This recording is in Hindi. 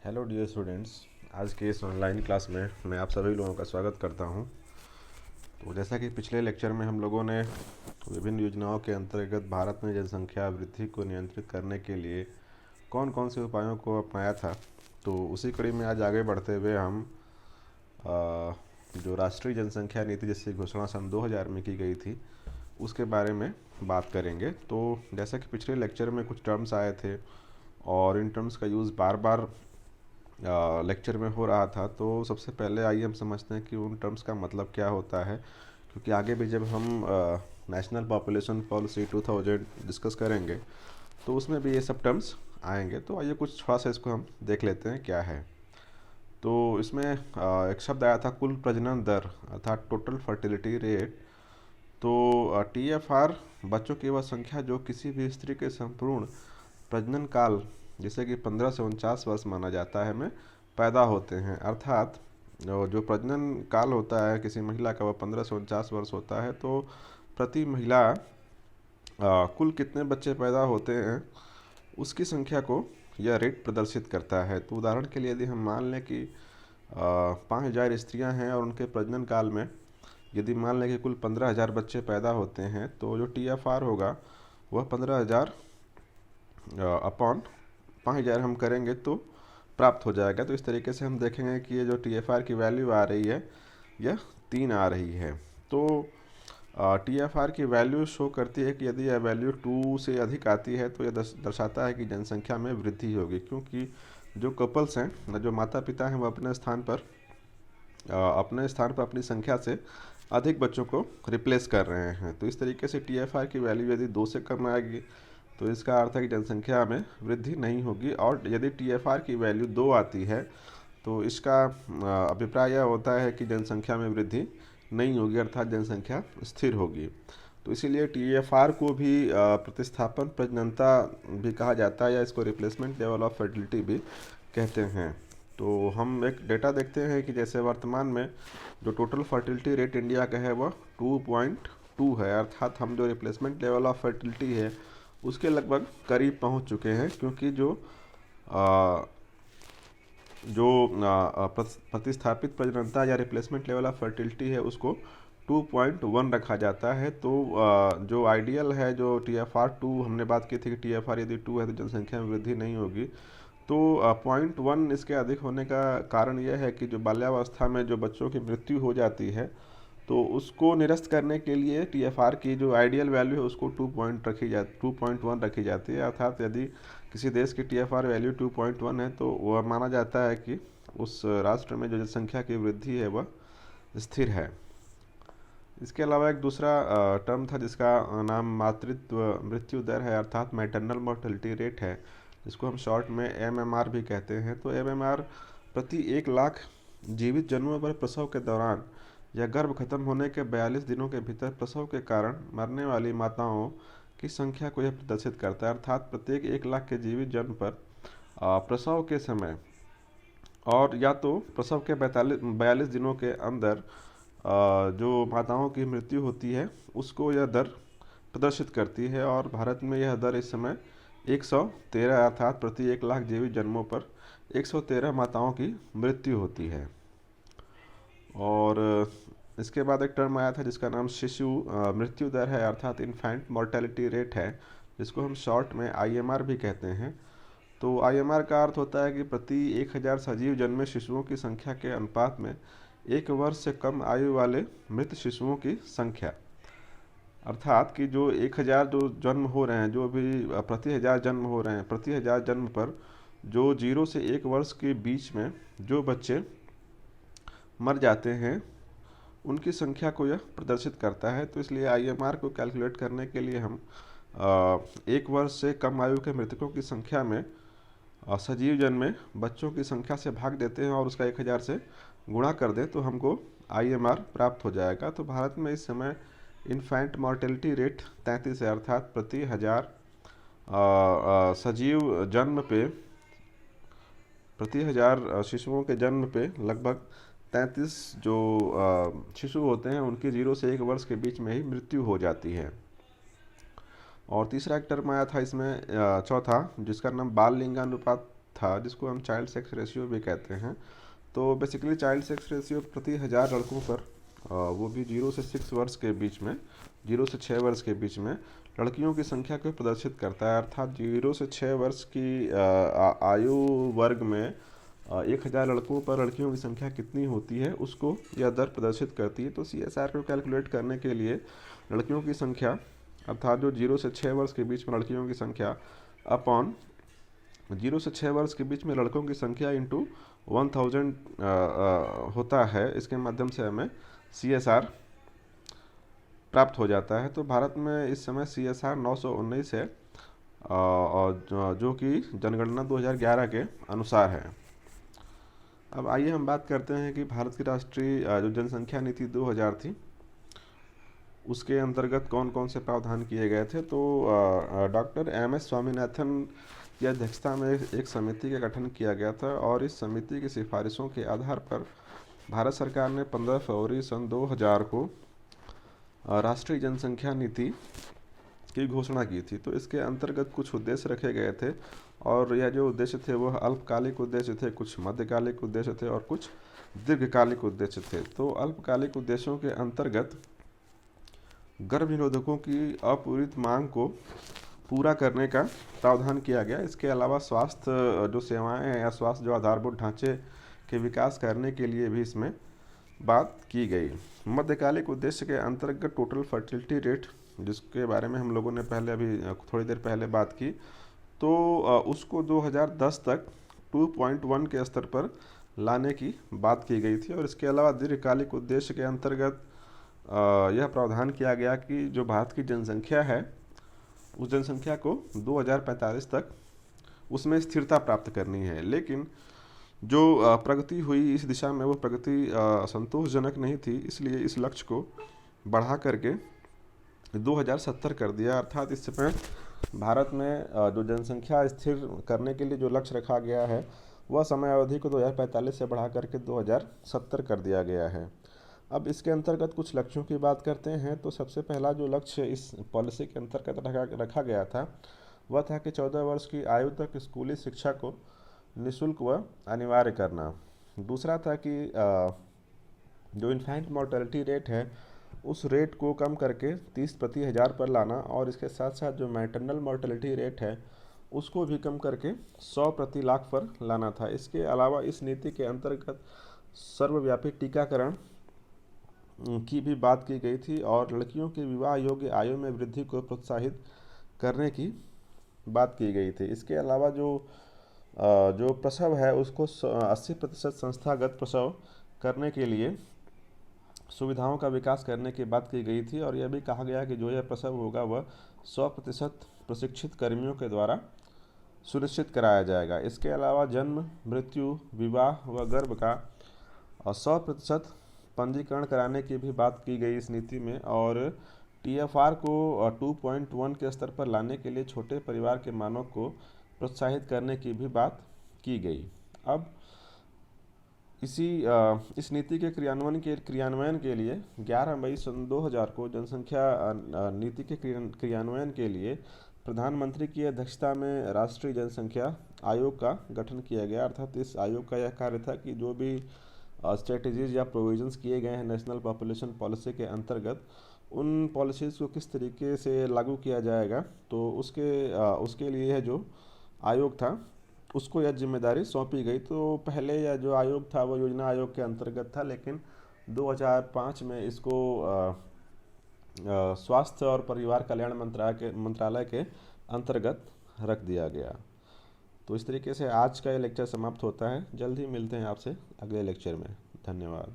Hello dear students. आज के इस ऑनलाइन क्लास में मैं आप सभी लोगों का स्वागत करता हूं। तो जैसा कि पिछले लेक्चर में हम लोगों ने विभिन्न योजनाओं के अंतर्गत भारत में जनसंख्या वृद्धि को नियंत्रित करने के लिए कौन कौन से उपायों को अपनाया था, तो उसी कड़ी में आज आगे बढ़ते हुए हम जो राष्ट्रीय जनसंख्या नीति जिसकी घोषणा सन 2000 में की गई थी उसके बारे में बात करेंगे। तो जैसा कि पिछले लेक्चर में कुछ टर्म्स आए थे और इन टर्म्स का यूज़ बार बार लेक्चर में हो रहा था, तो सबसे पहले आइए हम समझते हैं कि उन टर्म्स का मतलब क्या होता है, क्योंकि आगे भी जब हम नेशनल पॉपुलेशन पॉलिसी 2000 डिस्कस करेंगे तो उसमें भी ये सब टर्म्स आएंगे। तो आइए कुछ थोड़ा सा इसको हम देख लेते हैं क्या है। तो इसमें एक शब्द आया था कुल प्रजनन दर अर्थात टोटल फर्टिलिटी रेट। तो TFR बच्चों की वह संख्या जो किसी भी स्त्री के संपूर्ण प्रजनन काल जिसे कि 15 से 49 वर्ष माना जाता है में पैदा होते हैं। अर्थात जो प्रजनन काल होता है किसी महिला का वह 15 से 49 वर्ष होता है। तो प्रति महिला कुल कितने बच्चे पैदा होते हैं उसकी संख्या को यह रेट प्रदर्शित करता है। तो उदाहरण के लिए यदि हम मान लें कि 5000 स्त्रियां हैं और उनके प्रजनन काल में यदि मान लें कि कुल 15,000 बच्चे पैदा होते हैं, तो जो TFR होगा वह 15,000 अपॉन 5000 हम करेंगे तो प्राप्त हो जाएगा। तो इस तरीके से हम देखेंगे कि ये जो TFR की वैल्यू आ रही है यह 3 आ रही है। तो TFR की वैल्यू शो करती है कि यदि यह वैल्यू 2 से अधिक आती है तो यह दर्शाता है कि जनसंख्या में वृद्धि होगी, क्योंकि जो कपल्स हैं, जो माता पिता हैं, वो अपने स्थान पर अपनी संख्या से अधिक बच्चों को रिप्लेस कर रहे हैं। तो इस तरीके से TFR की वैल्यू यदि 2 से कम आएगी तो इसका अर्थ है कि जनसंख्या में वृद्धि नहीं होगी, और यदि TFR की वैल्यू 2 आती है तो इसका अभिप्राय यह होता है कि जनसंख्या में वृद्धि नहीं होगी, अर्थात जनसंख्या स्थिर होगी। तो इसीलिए TFR को भी प्रतिस्थापन प्रजननता भी कहा जाता है, या इसको रिप्लेसमेंट लेवल ऑफ फर्टिलिटी भी कहते हैं। तो हम एक डेटा देखते हैं कि जैसे वर्तमान में जो टोटल फर्टिलिटी रेट इंडिया का है वह 2.2 है, अर्थात हम जो रिप्लेसमेंट लेवल ऑफ फर्टिलिटी है उसके लगभग करीब पहुंच चुके हैं, क्योंकि प्रतिस्थापित प्रजननता या रिप्लेसमेंट लेवल ऑफ फर्टिलिटी है उसको 2.1 रखा जाता है। तो जो आइडियल है, जो TFR 2 हमने बात की थी कि TFR यदि 2 है तो जनसंख्या में वृद्धि नहीं होगी, तो 0.1 इसके अधिक होने का कारण यह है कि जो बाल्यावस्था में जो बच्चों की मृत्यु हो जाती है तो उसको निरस्त करने के लिए TFR की जो आइडियल वैल्यू है उसको 2.1 रखी जाती है। अर्थात यदि किसी देश की TFR वैल्यू 2.1 है तो वह माना जाता है कि उस राष्ट्र में जो जनसंख्या की वृद्धि है वह स्थिर है। इसके अलावा एक दूसरा टर्म था जिसका नाम मातृत्व मृत्यु दर है, अर्थात मैटरनल मोर्टेलिटी रेट है, जिसको हम शॉर्ट में MMR भी कहते हैं। तो MMR प्रति 1 लाख जीवित जन्मों पर प्रसव के दौरान या गर्भ खत्म होने के 42 दिनों के भीतर प्रसव के कारण मरने वाली माताओं की संख्या को यह प्रदर्शित करता है। अर्थात प्रत्येक 1 लाख के जीवित जन्म पर प्रसव के समय और या तो प्रसव के 42 दिनों के अंदर जो माताओं की मृत्यु होती है उसको यह दर प्रदर्शित करती है। और भारत में यह दर इस समय 113, अर्थात प्रति 1 लाख जीवित जन्मों पर 113 माताओं की मृत्यु होती है। और इसके बाद एक टर्म आया था जिसका नाम शिशु मृत्यु दर है, अर्थात इन्फेंट मोर्टेलिटी रेट है, जिसको हम शॉर्ट में IMR भी कहते हैं। तो IMR का अर्थ होता है कि प्रति 1000 सजीव जन्मे शिशुओं की संख्या के अनुपात में 1 वर्ष से कम आयु वाले मृत शिशुओं की संख्या। अर्थात कि जो 1000 जो जन्म हो रहे हैं, जो भी प्रति 1000 जन्म हो रहे हैं, प्रति 1000 जन्म पर जो 0 से 1 वर्ष के बीच में जो बच्चे मर जाते हैं उनकी संख्या को यह प्रदर्शित करता है। तो इसलिए IMR को कैलकुलेट करने के लिए हम 1 वर्ष से कम आयु के मृतकों की संख्या में सजीव जन्मे बच्चों की संख्या से भाग देते हैं और उसका 1000 से गुणा कर दें तो हमको IMR प्राप्त हो जाएगा। तो भारत में इस समय इन्फेंट मॉर्टेलिटी रेट 33 है, अर्थात प्रति 1000 सजीव जन्म पे, प्रति 1000 शिशुओं के जन्म पे लगभग 33 जो शिशु होते हैं उनकी 0 से 1 वर्ष के बीच में ही मृत्यु हो जाती है। और तीसरा एक टर्म आया था इसमें चौथा, जिसका नाम बाल लिंगानुपात था, जिसको हम चाइल्ड सेक्स रेशियो भी कहते हैं। तो बेसिकली चाइल्ड सेक्स रेशियो प्रति 1000 लड़कों पर, वो भी 0 से 6 वर्ष के बीच में, 0 से 6 वर्ष के बीच में लड़कियों की संख्या को प्रदर्शित करता है। अर्थात 0 से 6 वर्ष की आयु वर्ग में 1000 लड़कों पर लड़कियों की संख्या कितनी होती है, उसको यह दर प्रदर्शित करती है। तो CSR को कैलकुलेट करने के लिए लड़कियों की संख्या, अर्थात जो 0 से 6 वर्ष के बीच में लड़कियों की संख्या अपॉन 0 से 6 वर्ष के बीच में लड़कों की संख्या इंटू 1000 होता है, इसके माध्यम से हमें CSR प्राप्त हो जाता है। तो भारत में इस समय CSR 919 है, और जो कि जनगणना 2011 के अनुसार है। अब आइए हम बात करते हैं कि भारत की राष्ट्रीय जो जनसंख्या नीति 2000 थी, उसके अंतर्गत कौन कौन से प्रावधान किए गए थे। तो डॉक्टर MS स्वामीनाथन की अध्यक्षता में एक समिति का गठन किया गया था, और इस समिति की सिफारिशों के आधार पर भारत सरकार ने 15 फरवरी सन 2000 को राष्ट्रीय जनसंख्या नीति की घोषणा की थी। तो इसके अंतर्गत कुछ उद्देश्य रखे गए थे, और यह जो उद्देश्य थे वह अल्पकालिक उद्देश्य थे, कुछ मध्यकालिक उद्देश्य थे और कुछ दीर्घकालिक उद्देश्य थे। तो अल्पकालिक उद्देश्यों के अंतर्गत गर्भ निरोधकों की अपूरित मांग को पूरा करने का प्रावधान किया गया। इसके अलावा स्वास्थ्य जो सेवाएं हैं या स्वास्थ्य जो आधारभूत ढांचे के विकास करने के लिए भी इसमें बात की गई। मध्यकालिक उद्देश्य के अंतर्गत टोटल फर्टिलिटी रेट, जिसके बारे में हम लोगों ने पहले अभी थोड़ी देर पहले बात की, तो उसको 2010 तक 2.1 के स्तर पर लाने की बात की गई थी। और इसके अलावा दीर्घकालिक उद्देश्य के अंतर्गत यह प्रावधान किया गया कि जो भारत की जनसंख्या है, उस जनसंख्या को 2045 तक उसमें स्थिरता प्राप्त करनी है। लेकिन जो प्रगति हुई इस दिशा में, वो प्रगति संतोषजनक नहीं थी, इसलिए इस लक्ष्य को बढ़ा करके 2070 कर दिया। अर्थात इस समय भारत में जो जनसंख्या स्थिर करने के लिए जो लक्ष्य रखा गया है, वह समय अवधि को 2045 से बढ़ा करके 2070 कर दिया गया है। अब इसके अंतर्गत कुछ लक्ष्यों की बात करते हैं। तो सबसे पहला जो लक्ष्य इस पॉलिसी के अंतर्गत रखा गया था, वह था कि 14 वर्ष की आयु तक स्कूली शिक्षा को निःशुल्क व अनिवार्य करना। दूसरा था कि जो इन्फेंट मोर्टेलिटी रेट है, उस रेट को कम करके 30 प्रति 1000 पर लाना, और इसके साथ साथ जो मैटरनल मोर्टेलिटी रेट है, उसको भी कम करके 100 प्रति लाख पर लाना था। इसके अलावा इस नीति के अंतर्गत सर्वव्यापी टीकाकरण की भी बात की गई थी, और लड़कियों की विवाह योग्य आयु में वृद्धि को प्रोत्साहित करने की बात की गई थी। इसके अलावा जो प्रसव है, उसको 80% संस्थागत प्रसव करने के लिए सुविधाओं का विकास करने की बात की गई थी, और यह भी कहा गया कि जो यह प्रसव होगा वह 100% प्रशिक्षित कर्मियों के द्वारा सुनिश्चित कराया जाएगा। इसके अलावा जन्म, मृत्यु, विवाह व गर्भ का 100% पंजीकरण कराने की भी बात की गई इस नीति में, और TFR को 2.1 के स्तर पर लाने के लिए छोटे परिवार के मानव को प्रोत्साहित करने की भी बात की गई। अब इस नीति के क्रियान्वयन के लिए 11 मई सन 2000 को जनसंख्या नीति के क्रियान्वयन के लिए प्रधानमंत्री की अध्यक्षता में राष्ट्रीय जनसंख्या आयोग का गठन किया गया। अर्थात इस आयोग का यह कार्य था कि जो भी स्ट्रेटजीज या प्रोविजंस किए गए हैं नेशनल पॉपुलेशन पॉलिसी के अंतर्गत, उन पॉलिसीज़ को किस तरीके से लागू किया जाएगा, तो उसके लिए यह जो आयोग था, उसको यह जिम्मेदारी सौंपी गई। तो पहले यह जो आयोग था वो योजना आयोग के अंतर्गत था, लेकिन 2005 में इसको स्वास्थ्य और परिवार कल्याण मंत्रालय के अंतर्गत रख दिया गया। तो इस तरीके से आज का ये लेक्चर समाप्त होता है। जल्द ही मिलते हैं आपसे अगले लेक्चर में। धन्यवाद।